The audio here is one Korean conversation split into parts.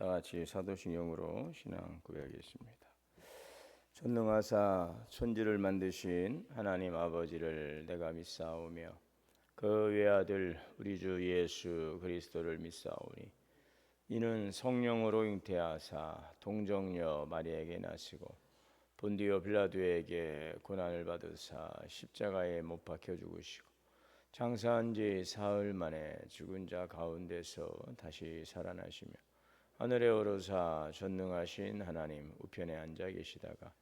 다 같이 사도신경으로 신앙 고백하겠습니다. 전능하사 천지를 만드신 하나님 아버지를 내가 믿사오며 그 외아들 우리 주 예수 그리스도를 믿사오니 이는 성령으로 잉태하사 동정녀 마리아에게 나시고 본디오 빌라도에게 고난을 받으사 십자가에 못 박혀 죽으시고 장사한 지 사흘 만에 죽은 자 가운데서 다시 살아나시며 하늘에 오르사 전능하신 하나님 우편에 앉아 계시다가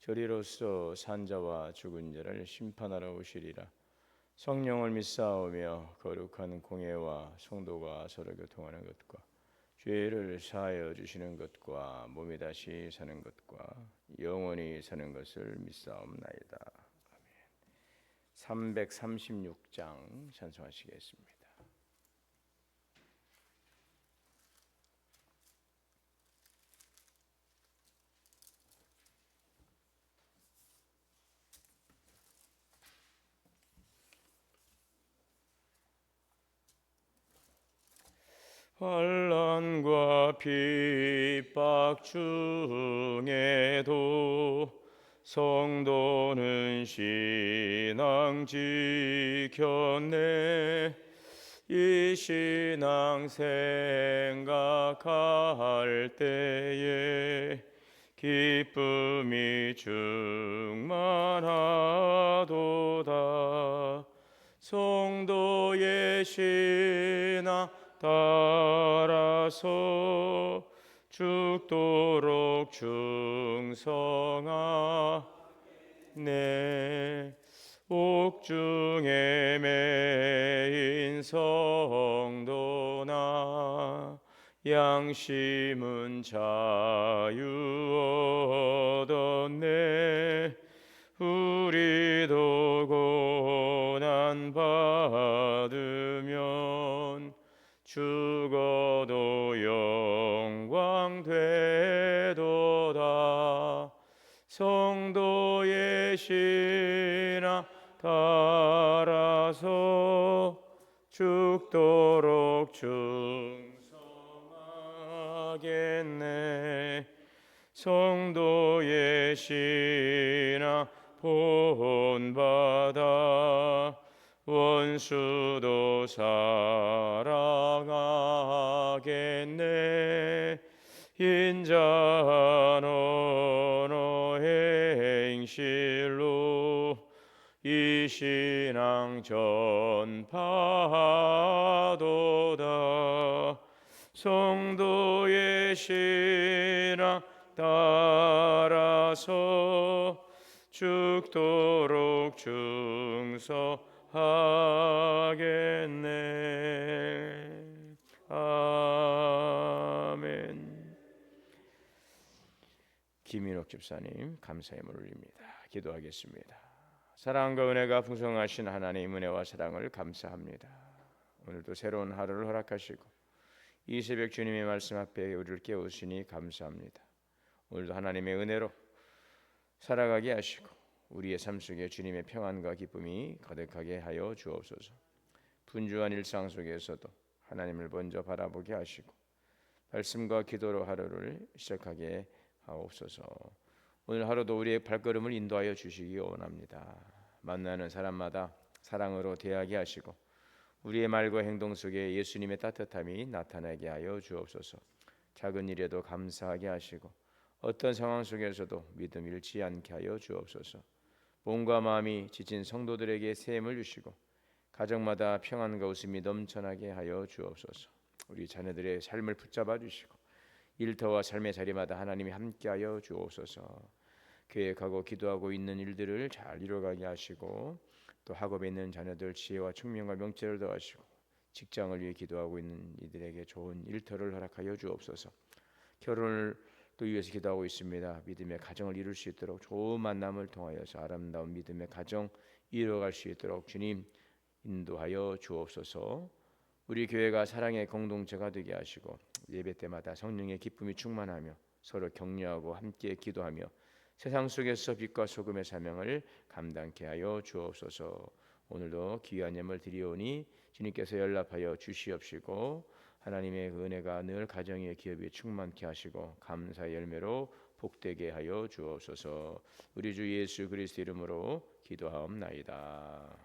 저리로서 산자와 죽은 자를 심판하러 오시리라. 성령을 믿사오며 거룩한 공예와 성도가 서로 교통하는 것과 죄를 사하여 주시는 것과 몸이 다시 사는 것과 영원히 사는 것을 믿사옵나이다. 아멘. 336장 찬송하시겠습니다. 환난과 핍박 중에도 성도는 신앙 지켰네. 이 신앙 생각할 때에 기쁨이 충만하도다. 성도의 신앙 따라서 죽도록 충성하네. 옥중에 매인 성도나 양심은 자유 얻었네. 우리도 고난 받으면 죽어도 영광 되도다. 성도의 신앙 따라서 죽도록 충성하겠네. 성도의 신앙 본받아 원수도 사랑하겠네. 인자한 언어 행실로 이 신앙 전파하도다. 성도의 신앙 따라서 죽도록 충성하겠네. 아멘. 김인옥 집사님 감사의 물 올립니다. 기도하겠습니다. 사랑과 은혜가 풍성하신 하나님 은혜와 사랑을 감사합니다. 오늘도 새로운 하루를 허락하시고 이 새벽 주님의 말씀 앞에 우리를 깨우시니 감사합니다. 오늘도 하나님의 은혜로 살아가게 하시고 우리의 삶 속에 주님의 평안과 기쁨이 가득하게 하여 주옵소서. 분주한 일상 속에서도 하나님을 먼저 바라보게 하시고 말씀과 기도로 하루를 시작하게 하옵소서. 오늘 하루도 우리의 발걸음을 인도하여 주시기 원합니다. 만나는 사람마다 사랑으로 대하게 하시고 우리의 말과 행동 속에 예수님의 따뜻함이 나타나게 하여 주옵소서. 작은 일에도 감사하게 하시고 어떤 상황 속에서도 믿음 잃지 않게 하여 주옵소서. 몸과 마음이 지친 성도들에게 새 힘을 주시고 가정마다 평안과 웃음이 넘쳐나게 하여 주옵소서. 우리 자녀들의 삶을 붙잡아 주시고 일터와 삶의 자리마다 하나님이 함께하여 주옵소서. 계획하고 기도하고 있는 일들을 잘 이루어가게 하시고 또 학업에 있는 자녀들 지혜와 총명과 명철을 더하시고 직장을 위해 기도하고 있는 이들에게 좋은 일터를 허락하여 주옵소서. 결혼을 또 위해서 기도하고 있습니다. 믿음의 가정을 이룰 수 있도록 좋은 만남을 통하여서 아름다운 믿음의 가정 이루어갈 수 있도록 주님 인도하여 주옵소서. 우리 교회가 사랑의 공동체가 되게 하시고 예배 때마다 성령의 기쁨이 충만하며 서로 격려하고 함께 기도하며 세상 속에서 빛과 소금의 사명을 감당케 하여 주옵소서. 오늘도 귀한 예물 드리오니 주님께서 연락하여 주시옵시고 하나님의 그 은혜가 늘 가정의 기업에 충만케 하시고 감사의 열매로 복되게 하여 주옵소서. 우리 주 예수 그리스도 이름으로 기도하옵나이다.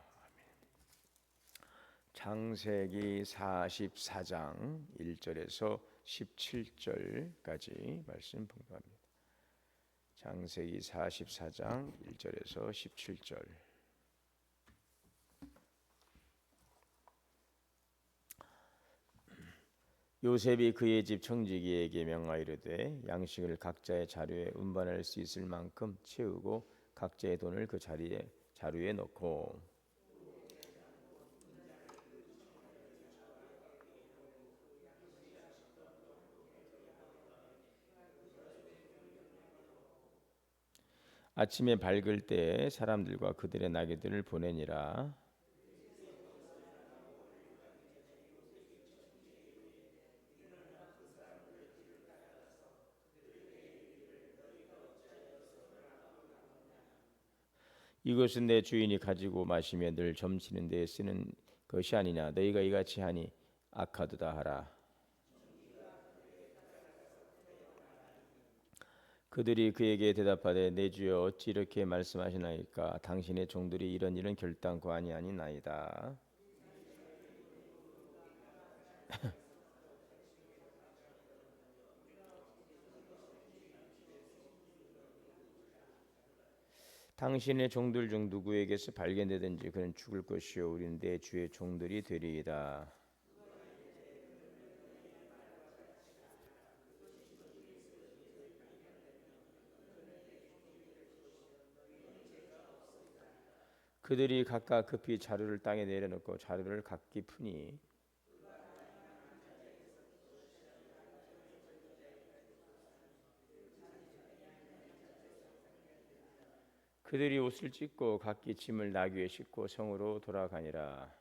창세기 44장 1절에서 17절까지 말씀 봉독합니다. 창세기 44장 1절에서 17절. 요셉이 그의 집 청지기에게 명하이르되 양식을 각자의 자루에 운반할 수 있을 만큼 채우고 각자의 돈을 그 자루에 넣고 아침에 밝을 때에 사람들과 그들의 나귀들을 보내니라. 이것은 내 주인이 가지고 마시며 늘 점치는 데에 쓰는 것이 아니냐. 너희가 이같이 하니 악하도다 하라. 그들이 그에게 대답하되 내 주여 어찌 이렇게 말씀하시나이까. 당신의 종들이 이런 일은 결단코 아니하니나이다. 당신의 종들 중 누구에게서 발견되든지 그는 죽을 것이요 우리는 내 주의 종들이 되리이다. 그들이 각각 급히 자루를 땅에 내려놓고 자루를 각기 푸니 그들이 옷을 찢고 각기 짐을 나귀에 싣고 성으로 돌아가니라.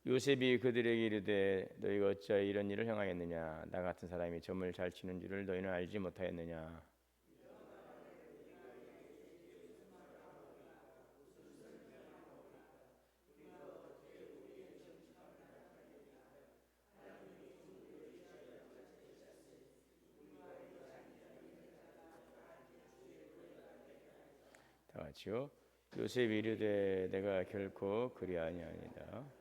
요셉이 그들에게 이르되 너희가 어찌하여 이런 일을 행하였느냐. 나 같은 사람이 점을 잘 치는 줄을 너희는 알지 못하였느냐. 다 같이요. 요셉이 이르되 내가 결코 그리 아니하니라.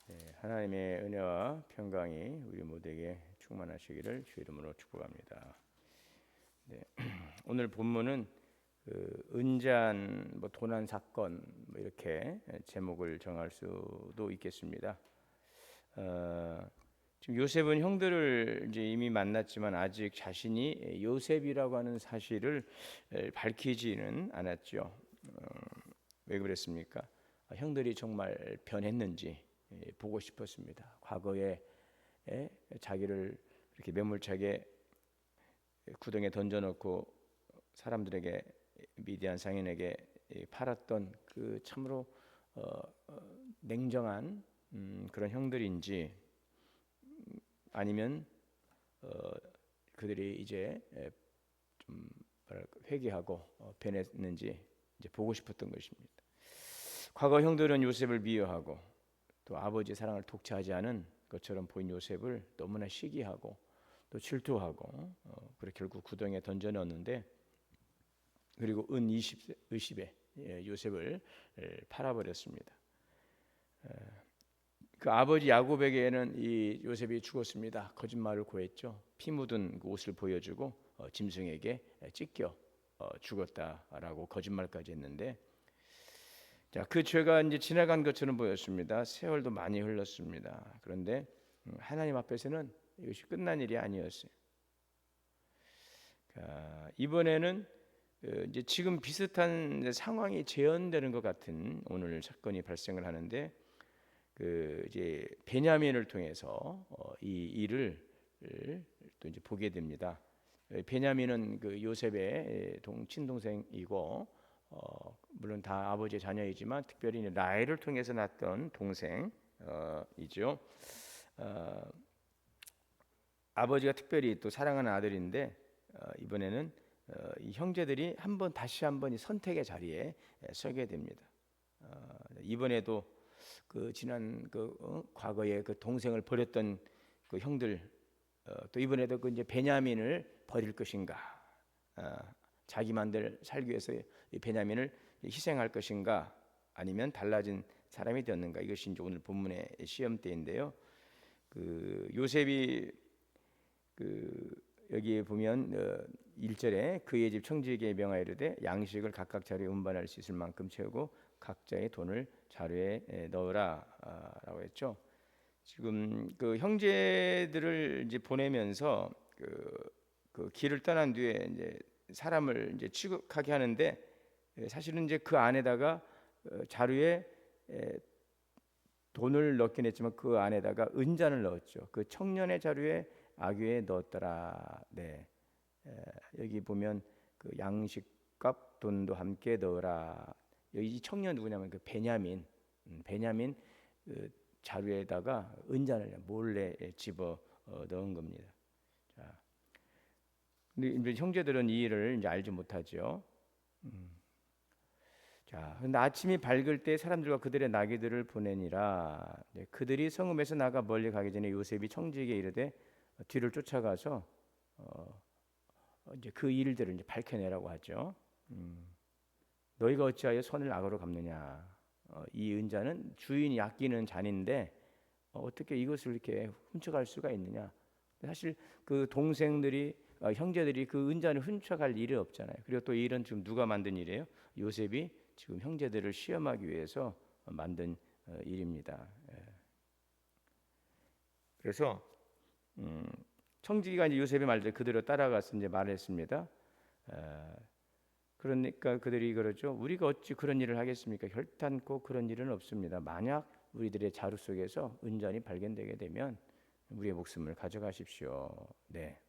네, 하나님의 은혜와 평강이 우리 모두에게 충만하시기를 주 이름으로 축복합니다. 네, 오늘 본문은 은잔 도난 사건 이렇게 제목을 정할 수도 있겠습니다. 지금 요셉은 형들을 이제 이미 만났지만 아직 자신이 요셉이라고 하는 사실을 밝히지는 않았죠. 왜 그랬습니까? 형들이 정말 변했는지 보고 싶었습니다. 과거에 자기를 이렇게 매몰차게 구덩이에 던져놓고 사람들에게 미디안 상인에게 팔았던 그 참으로 냉정한 그런 형들인지 아니면 그들이 이제 좀 회개하고 변했는지 이제 보고 싶었던 것입니다. 과거 형들은 요셉을 미워하고 또 아버지의 사랑을 독차하지 않은 것처럼 보인 요셉을 너무나 시기하고 또 질투하고 그래 결국 구덩이에 던져 넣었는데 그리고 은 20에 요셉을 팔아버렸습니다. 그 아버지 야곱에게는 이 요셉이 죽었습니다. 거짓말을 고했죠. 피 묻은 그 옷을 보여주고 짐승에게 찢겨 죽었다라고 거짓말까지 했는데, 자, 그 죄가 이제 지나간 것처럼 보였습니다. 세월도 많이 흘렀습니다. 그런데 하나님 앞에서는 이것이 끝난 일이 아니었어요. 이번에는 이제 지금 비슷한 상황이 재현되는 것 같은 오늘 사건이 발생을 하는데, 그 이제 베냐민을 통해서 이 일을 또 이제 보게 됩니다. 베냐민은 그 요셉의 친동생이고 물론 다 아버지의 자녀이지만 특별히 라헬을 통해서 낳았던 동생이죠. 아버지가 특별히 또 사랑하는 아들인데 이번에는 이 형제들이 다시 한번 이 선택의 자리에 서게 됩니다. 이번에도 그 지난 과거에 그 동생을 버렸던 그 형들 또 이번에도 그 이제 베냐민을 버릴 것인가, 자기만들 살기 위해서 이 베냐민을 희생할 것인가, 아니면 달라진 사람이 되었는가, 이것이 이제 오늘 본문의 시험대인데요. 그 요셉이 여기에 보면 1절에 그의 집 청지기에 명하여 이르되 양식을 각각 자루에 운반할 수 있을 만큼 채우고 각자의 돈을 자루에 넣으라라고 했죠. 지금 그 형제들을 이제 보내면서 그 길을 떠난 뒤에 이제 사람을 이제 취급하게 하는데, 사실은 이제 그 안에다가 자루에 돈을 넣긴 했지만 그 안에다가 은잔을 넣었죠. 그 청년의 자루에 아귀에 넣었더라. 네. 여기 보면 그 양식값 돈도 함께 넣으라. 여기 이 청년 누구냐면 그 베냐민 그 자루에다가 은잔을 몰래 집어 넣은 겁니다. 자, 근데 이제 형제들은 이 일을 이제 알지 못하죠. 자, 근데 아침이 밝을 때 사람들과 그들의 나귀들을 보내니라. 네, 그들이 성읍에서 나가 멀리 가기 전에 요셉이 청지기에 이르되 뒤를 쫓아가서 이제 그 일들을 이제 밝혀내라고 하죠. 너희가 어찌하여 손을 악으로 갚느냐? 이 은자는 주인이 아끼는 잔인데 어떻게 이것을 이렇게 훔쳐갈 수가 있느냐? 사실 그 동생들이 형제들이 그 은잔을 훔쳐갈 일이 없잖아요. 그리고 또 이 일은 지금 누가 만든 일이에요? 요셉이 지금 형제들을 시험하기 위해서 만든 일입니다. 그래서 청지기가 이제 요셉의 말들 그대로 따라가서 이제 말했습니다. 그러니까 그들이 그러죠. 우리가 어찌 그런 일을 하겠습니까? 결단코 그런 일은 없습니다. 만약 우리들의 자루 속에서 은잔이 발견되게 되면 우리의 목숨을 가져가십시오. 네,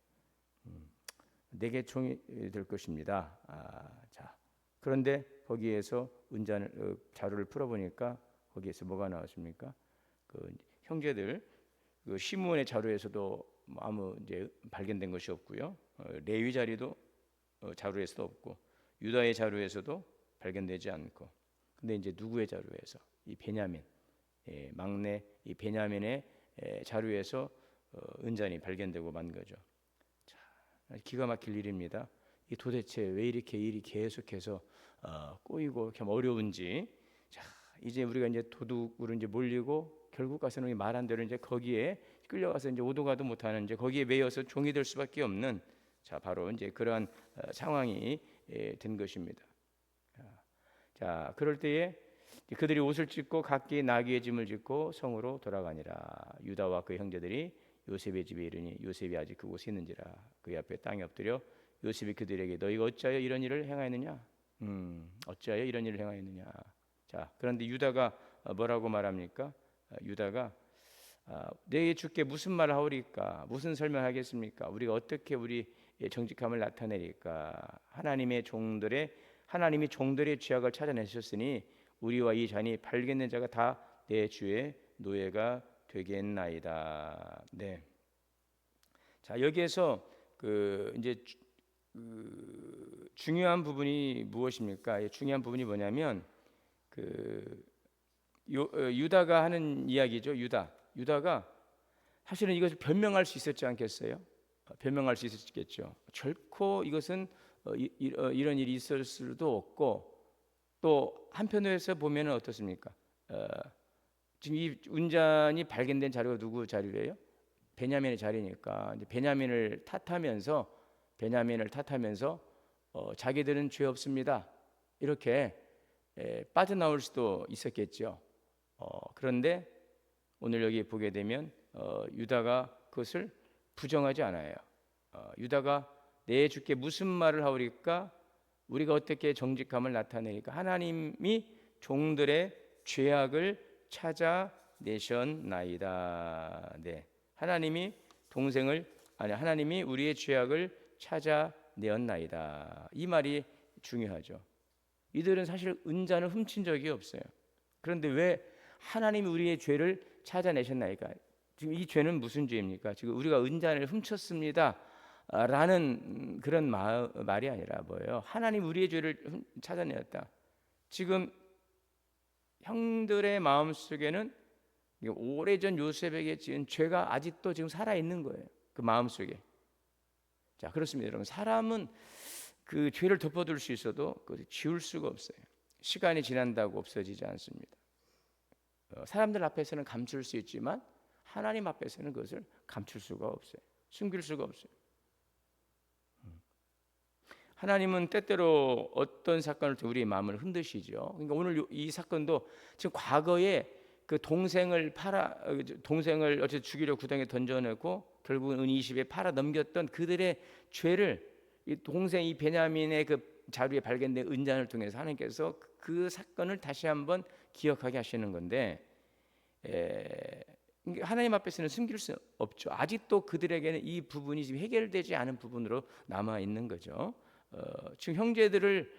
내게 종이 될 것입니다. 자, 그런데 거기에서 은잔을 자루를 풀어보니까 거기에서 뭐가 나왔습니까? 그 형제들 그 시므온의 자루에서도 아무 이제 발견된 것이 없고요. 레위 자리도 자루에서도 없고 유다의 자루에서도 발견되지 않고, 근데 이제 누구의 자루에서? 이 베냐민, 막내 이 베냐민의 자루에서 은잔이 발견되고 만 거죠. 자, 기가 막힐 일입니다. 이 도대체 왜 이렇게 일이 계속해서 꼬이고 참 어려운지. 자, 이제 우리가 이제 도둑으로 이제 몰리고 결국 가서는 말한 대로 이제 거기에 끌려가서 이제 오도 가도 못하는 이제 거기에 매여서 종이 될 수밖에 없는, 자, 바로 이제 그러한 상황이 된 것입니다. 자, 그럴 때에 그들이 옷을 찢고 각기 나귀의 짐을 짚고 성으로 돌아가니라. 유다와 그 형제들이 요셉의 집에 이르니 요셉이 아직 그곳에 있는지라. 그의 앞에 땅에 엎드려 요셉이 그들에게 너희가 어찌하여 이런 일을 행하였느냐? 어찌하여 이런 일을 행하였느냐? 자, 그런데 유다가 뭐라고 말합니까? 유다가 내 주께 무슨 말을 하오리까? 무슨 설명하겠습니까? 우리가 어떻게 우리의 정직함을 나타내리까? 하나님이 종들의 죄악을 찾아내셨으니 우리와 이 잔이 발견된 자가 다 내 주의 노예가 되겠나이다. 네. 자, 여기에서 그 이제 중요한 부분이 무엇입니까? 중요한 부분이 뭐냐면 유다가 하는 이야기죠. 유다가 사실은 이것을 변명할 수 있었지 않겠어요? 변명할 수 있었겠죠. 결코 이것은 이런 일이 있을 수도 없고, 또 한편에서 보면은 어떻습니까? 지금 이 은잔이 발견된 자료가 누구 자료예요? 베냐민의 자리니까 이제 베냐민을 탓하면서 자기들은 죄 없습니다 이렇게 빠져나올 수도 있었겠죠. 그런데 오늘 여기 보게 되면 유다가 그것을 부정하지 않아요. 유다가 내 주께 무슨 말을 하오리까? 우리가 어떻게 정직함을 나타내니까? 하나님이 종들의 죄악을 찾아내셨나이다. 네, 하나님이 우리의 죄악을 찾아내었나이다. 이 말이 중요하죠. 이들은 사실 은잔을 훔친 적이 없어요. 그런데 왜 하나님이 우리의 죄를 찾아내셨나이까? 지금 이 죄는 무슨 죄입니까? 지금 우리가 은잔을 훔쳤습니다 라는 그런 말이 아니라 뭐예요? 하나님 우리의 죄를 찾아내었다. 지금 형들의 마음속에는 오래전 요셉에게 지은 죄가 아직도 지금 살아있는 거예요. 그 마음속에. 자, 그렇습니다. 여러분, 사람은 그 죄를 덮어둘 수 있어도 그것을 지울 수가 없어요. 시간이 지난다고 없어지지 않습니다. 사람들 앞에서는 감출 수 있지만 하나님 앞에서는 그것을 감출 수가 없어요. 숨길 수가 없어요. 하나님은 때때로 어떤 사건을 통해 우리의 마음을 흔드시죠. 그러니까 오늘 이 사건도 지금 과거에 그 동생을 어쨌든 죽이려 구덩이에 던져내고 결국은 은 20에 팔아 넘겼던 그들의 죄를 이 동생 이 베냐민의 그 자루에 발견된 은잔을 통해서 하나님께서 그 사건을 다시 한번 기억하게 하시는 건데, 하나님 앞에서는 숨길 수 없죠. 아직도 그들에게는 이 부분이 지금 해결되지 않은 부분으로 남아 있는 거죠. 지금 형제들을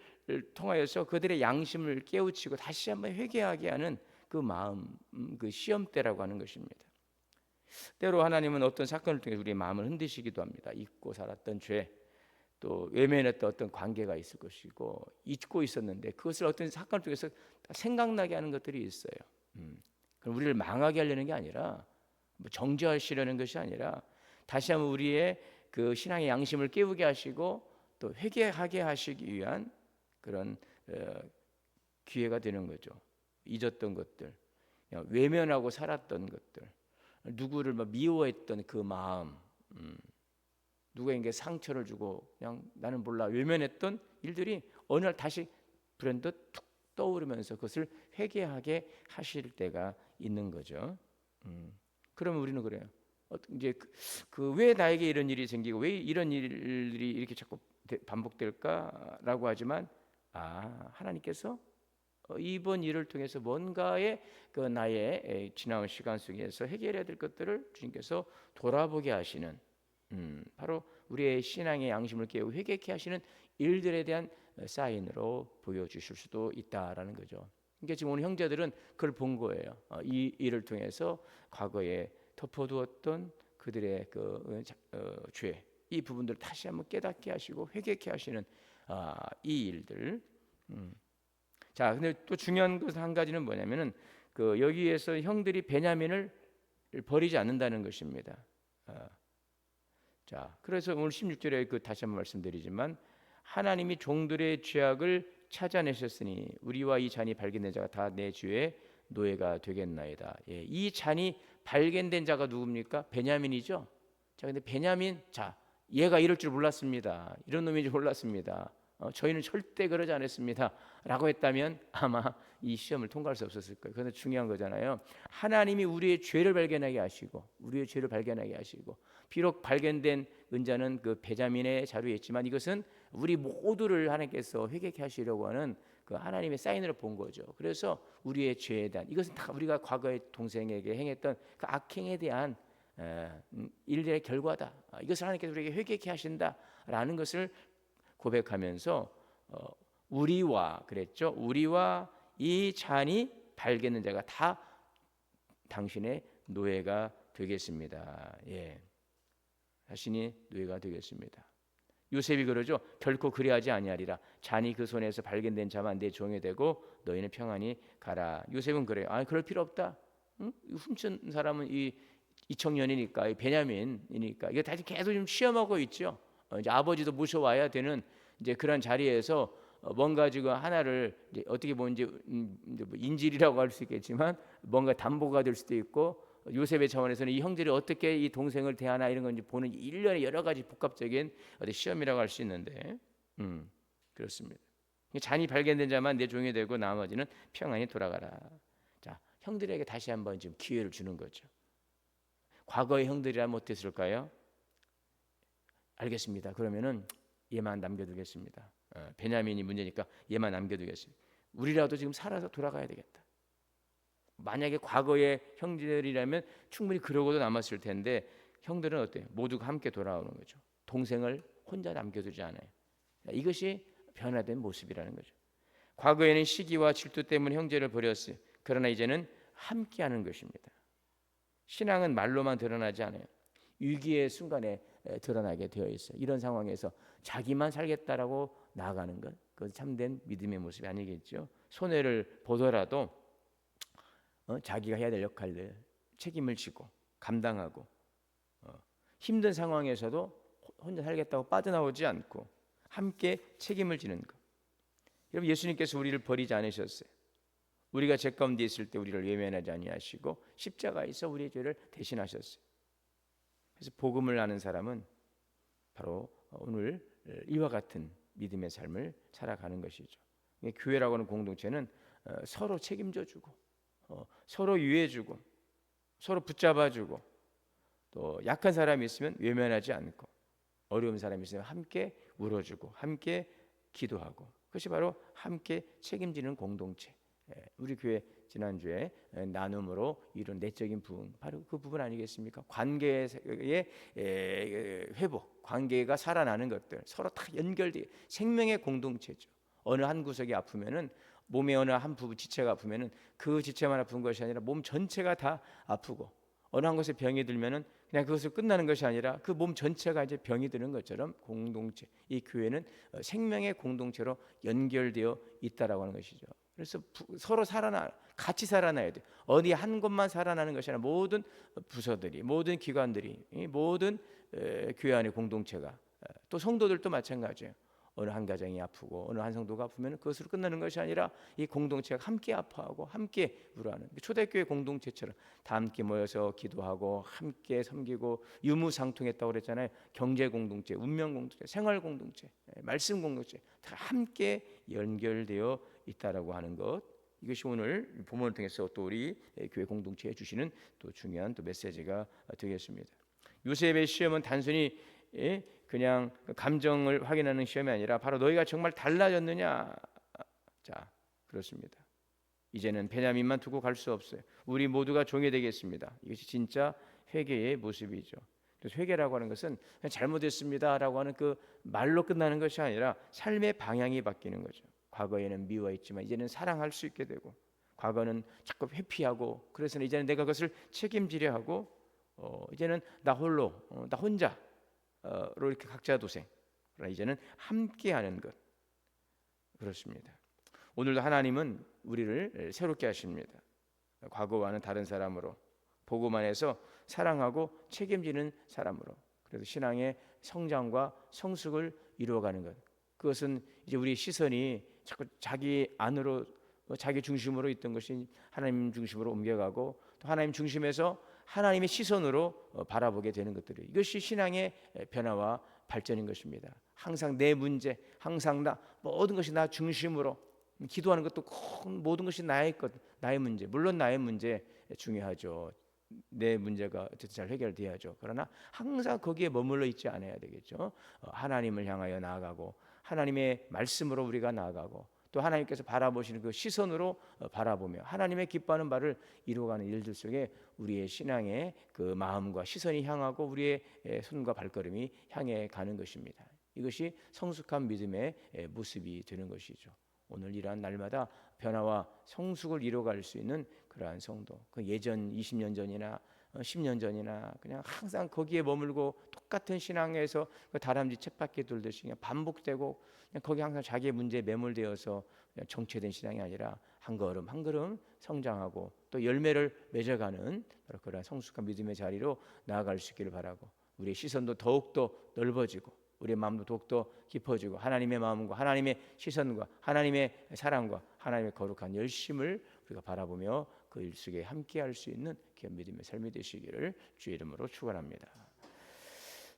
통하여서 그들의 양심을 깨우치고 다시 한번 회개하게 하는 그 마음, 그 시험대라고 하는 것입니다. 때로 하나님은 어떤 사건을 통해 우리의 마음을 흔드시기도 합니다. 잊고 살았던 죄, 또 외면했던 어떤 관계가 있을 것이고 잊고 있었는데 그것을 어떤 사건을 통해서 생각나게 하는 것들이 있어요. 그럼 우리를 망하게 하려는 게 아니라, 정죄하시려는 것이 아니라 다시 한번 우리의 그 신앙의 양심을 깨우게 하시고 또 회개하게 하시기 위한 그런 기회가 되는 거죠. 잊었던 것들, 외면하고 살았던 것들, 누구를 미워했던 그 마음, 누구에게 상처를 주고 그냥 나는 몰라 외면했던 일들이 어느 날 다시 불현듯 툭 떠오르면서 그것을 회개하게 하실 때가 있는 거죠. 그러면 우리는 그래요. 이제 왜 나에게 이런 일이 생기고 왜 이런 일이 이렇게 자꾸 반복될까라고 하지만, 하나님께서 이번 일을 통해서 뭔가의 그 나의 지나온 시간 속에서 해결해야 될 것들을 주님께서 돌아보게 하시는, 바로 우리의 신앙의 양심을 깨우고 회개케 하시는 일들에 대한 사인으로 보여주실 수도 있다라는 거죠. 그러니까 지금 오늘 형제들은 그걸 본 거예요. 이 일을 통해서 과거에 덮어두었던 그들의 그 죄, 이 부분들을 다시 한번 깨닫게 하시고 회개케 하시는 이 일들. 자, 근데 또 중요한 것 한 가지는 뭐냐면은 여기에서 형들이 베냐민을 버리지 않는다는 것입니다. 자, 그래서 오늘 16절에 다시 한번 말씀드리지만, 하나님이 종들의 죄악을 찾아내셨으니 우리와 이 잔이 발견된 자가 다 내 주의 노예가 되겠나이다. 이 잔이 발견된 자가 누굽니까? 베냐민이죠. 자, 근데 베냐민, 얘가 이럴 줄 몰랐습니다. 이런 놈인 줄 몰랐습니다. 저희는 절대 그러지 않았습니다 라고 했다면 아마 이 시험을 통과할 수 없었을 거예요. 그런데 중요한 거잖아요. 하나님이 우리의 죄를 발견하게 하시고 비록 발견된 은자는 그 베냐민의 자루에 있지만 이것은 우리 모두를 하나님께서 회개케 하시려고 하는 그 하나님의 사인으로 본 거죠. 그래서 우리의 죄에 대한, 이것은 다 우리가 과거에 동생에게 행했던 그 악행에 대한 일들의 결과다. 이것을 하나님께서 우리에게 회개케 하신다라는 것을 고백하면서 우리와 이 잔이 발견된 자가 다 당신의 노예가 되겠습니다. 자신이 노예가 되겠습니다. 요셉이 그러죠. 결코 그리하지 아니하리라. 잔이 그 손에서 발견된 자만 내 종이 되고 너희는 평안히 가라. 요셉은 그래요. 그럴 필요 없다. 훔친 사람은 이 이청년이니까, 베냐민이니까. 이거 다시 계속 좀 시험하고 있죠. 이제 아버지도 모셔와야 되는 이제 그런 자리에서 뭔가 지금 하나를 이제 어떻게 보면 이제 뭐 인질이라고 할 수 있겠지만 뭔가 담보가 될 수도 있고, 요셉의 차원에서는 이 형들이 어떻게 이 동생을 대하나 이런 건지 보는 일련의 여러 가지 복합적인 시험이라고 할 수 있는데, 그렇습니다. 잔이 발견된 자만 내 종이 되고 나머지는 평안히 돌아가라. 자, 형들에게 다시 한번 지금 기회를 주는 거죠. 과거의 형들이라면 어땠을까요? 알겠습니다. 그러면은 얘만 남겨두겠습니다. 베냐민이 문제니까 얘만 남겨두겠습니다. 우리라도 지금 살아서 돌아가야 되겠다. 만약에 과거의 형제들이라면 충분히 그러고도 남았을 텐데, 형들은 어때요? 모두가 함께 돌아오는 거죠. 동생을 혼자 남겨두지 않아요. 이것이 변화된 모습이라는 거죠. 과거에는 시기와 질투 때문에 형제를 버렸어요. 그러나 이제는 함께하는 것입니다. 신앙은 말로만 드러나지 않아요. 위기의 순간에 드러나게 되어 있어요. 이런 상황에서 자기만 살겠다라고 나아가는 것, 그것이 참된 믿음의 모습이 아니겠죠. 손해를 보더라도 자기가 해야 될 역할을 책임을 지고 감당하고, 힘든 상황에서도 혼자 살겠다고 빠져나오지 않고 함께 책임을 지는 것. 여러분, 예수님께서 우리를 버리지 않으셨어요. 우리가 죄 가운데 있을 때 우리를 외면하지 아니하시고 십자가에서 우리의 죄를 대신하셨어요. 그래서 복음을 아는 사람은 바로 오늘 이와 같은 믿음의 삶을 살아가는 것이죠. 교회라고 하는 공동체는 서로 책임져주고, 서로 유해주고, 서로 붙잡아주고, 또 약한 사람이 있으면 외면하지 않고, 어려운 사람이 있으면 함께 울어주고 함께 기도하고, 그것이 바로 함께 책임지는 공동체. 우리 교회 지난주에 나눔으로 이룬 내적인 부흥, 바로 그 부분 아니겠습니까? 관계의 회복, 관계가 살아나는 것들, 서로 다 연결돼 생명의 공동체죠. 어느 한 구석이 아프면은, 몸의 어느 한 부분 지체가 아프면은 그 지체만 아픈 것이 아니라 몸 전체가 다 아프고, 어느 한 곳에 병이 들면은 그냥 그것을 끝나는 것이 아니라 그 몸 전체가 이제 병이 드는 것처럼 공동체, 이 교회는 생명의 공동체로 연결되어 있다라고 하는 것이죠. 그래서 서로 같이 살아나야 돼. 어디 한 곳만 살아나는 것이 아니라 모든 부서들이, 모든 기관들이, 모든 교회 안의 공동체가, 또 성도들도 마찬가지예요. 어느 한 가정이 아프고 어느 한 성도가 아프면 그것으로 끝나는 것이 아니라 이 공동체가 함께 아파하고 함께 울어하는, 초대교회 공동체처럼 다 함께 모여서 기도하고 함께 섬기고, 유무상통했다고 그랬잖아요. 경제 공동체, 운명 공동체, 생활 공동체, 말씀 공동체 다 함께 연결되어 있다라고 하는 것, 이것이 오늘 본문을 통해서 또 우리 교회 공동체에 주시는 또 중요한 또 메시지가 되겠습니다. 요셉의 시험은 단순히 그냥 감정을 확인하는 시험이 아니라 바로 너희가 정말 달라졌느냐. 자, 그렇습니다. 이제는 베냐민만 두고 갈 수 없어요. 우리 모두가 종이 되겠습니다. 이것이 진짜 회개의 모습이죠. 그래서 회개라고 하는 것은 그냥 잘못했습니다라고 하는 그 말로 끝나는 것이 아니라 삶의 방향이 바뀌는 거죠. 과거에는 미워했지만 이제는 사랑할 수 있게 되고, 과거는 자꾸 회피하고, 그래서 이제는 내가 그것을 책임지려 하고, 이제는 나 홀로, 나 혼자로 이렇게 각자 도생. 그러나 이제는 함께하는 것. 그렇습니다. 오늘도 하나님은 우리를 새롭게 하십니다. 과거와는 다른 사람으로, 복음 안에서 사랑하고 책임지는 사람으로. 그래서 신앙의 성장과 성숙을 이루어가는 것. 그것은 이제 우리 시선이 자꾸 자기 안으로, 자기 중심으로 있던 것이 하나님 중심으로 옮겨가고, 또 하나님 중심에서 하나님의 시선으로 바라보게 되는 것들이, 이것이 신앙의 변화와 발전인 것입니다. 항상 내 문제, 항상 모든 것이 나 중심으로 기도하는 것도 모든 것이 나의 것, 나의 문제. 물론 나의 문제 중요하죠. 내 문제가 어쨌든 잘 해결돼야죠. 그러나 항상 거기에 머물러 있지 않아야 되겠죠. 하나님을 향하여 나아가고, 하나님의 말씀으로 우리가 나아가고, 또 하나님께서 바라보시는 그 시선으로 바라보며 하나님의 기뻐하는 바를 이루어가는 일들 속에 우리의 신앙의 그 마음과 시선이 향하고 우리의 손과 발걸음이 향해 가는 것입니다. 이것이 성숙한 믿음의 모습이 되는 것이죠. 오늘 이러한 날마다 변화와 성숙을 이루어갈 수 있는 그러한 성도, 그 예전 20년 전이나 10년 전이나 그냥 항상 거기에 머물고 똑같은 신앙에서 그 다람쥐 쳇바퀴 돌듯이 그냥 반복되고, 그냥 거기 항상 자기의 문제에 매몰되어서 그냥 정체된 신앙이 아니라 한 걸음 한 걸음 성장하고 또 열매를 맺어가는 그런 성숙한 믿음의 자리로 나아갈 수 있기를 바라고, 우리의 시선도 더욱더 넓어지고 우리의 마음도 더욱더 깊어지고, 하나님의 마음과 하나님의 시선과 하나님의 사랑과 하나님의 거룩한 열심을 우리가 바라보며 그 일 속에 함께할 수 있는 귀한 믿음의 삶이 되시기를 주의 이름으로 축원합니다.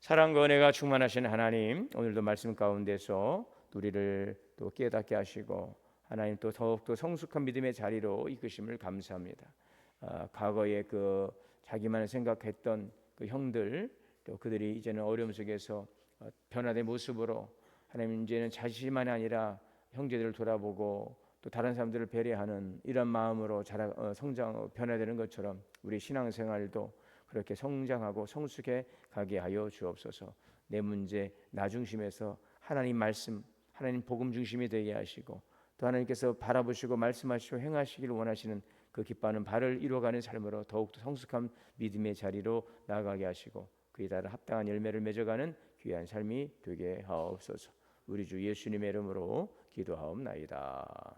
사랑과 은혜가 충만하신 하나님, 오늘도 말씀 가운데서 우리를 또 깨닫게 하시고 하나님 또 더욱더 성숙한 믿음의 자리로 이끄심을 감사합니다. 과거에 그 자기만 생각했던 그 형들, 또 그들이 이제는 어려움 속에서 변화된 모습으로 하나님 이제는 자신만이 아니라 형제들을 돌아보고 또 다른 사람들을 배려하는 이런 마음으로 성장 변화되는 것처럼 우리 신앙생활도 그렇게 성장하고 성숙해 가게 하여 주옵소서. 내 문제 나 중심에서 하나님 말씀, 하나님 복음 중심이 되게 하시고, 또 하나님께서 바라보시고 말씀하시고 행하시기를 원하시는 그 기뻐하는 바를 이루어가는 삶으로 더욱더 성숙한 믿음의 자리로 나아가게 하시고 그에 따라 합당한 열매를 맺어가는 귀한 삶이 되게 하옵소서. 우리 주 예수님의 이름으로 기도하옵나이다.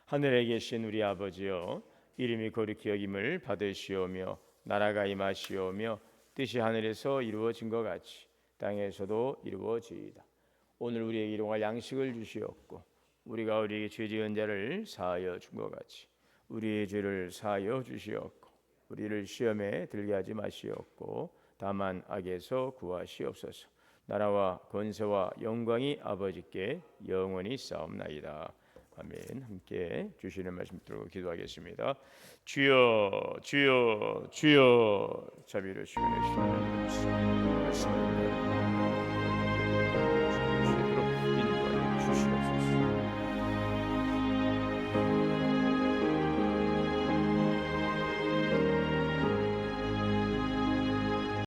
하늘에 계신 우리 아버지여, 이름이 거룩히 여김을 받으시오며 나라가 임하시오며 뜻이 하늘에서 이루어진 것 같이 땅에서도 이루어지이다. 오늘 우리에게 일용할 양식을 주시옵고 우리가 우리에게 죄 지은 자를 사하여 준 것 같이 우리의 죄를 사하여 주시옵고 우리를 시험에 들게 하지 마시옵고 다만 악에서 구하시옵소서. 나라와 권세와 영광이 아버지께 영원히 있사옵나이다. 아멘. 함께 주시는 말씀 들고 기도하겠습니다. 주여 주여 주여. 자비로 주시는 말씀